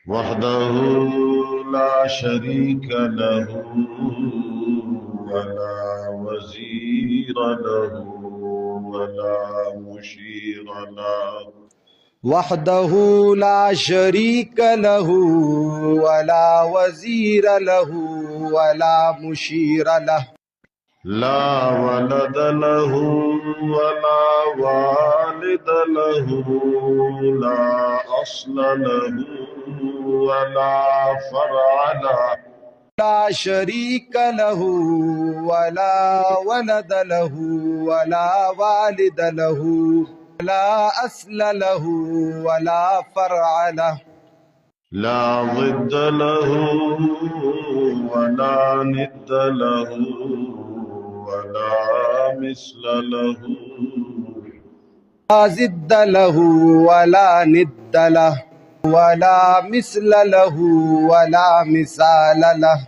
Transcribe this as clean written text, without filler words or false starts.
وحده لا شريك له ولا وزير له ولا مشير له وحده لا شريك له ولا وزير له ولا مشير له لا ولد له ولا والد له لا أصل له ولا فرع له لا شريك له ولا ولد له ولا والد له ولا أصل له ولا فرع له لا ضد له ولا ند له ولا مثل له لا ضد له ولا ند له ولا مثل له ولا مثال له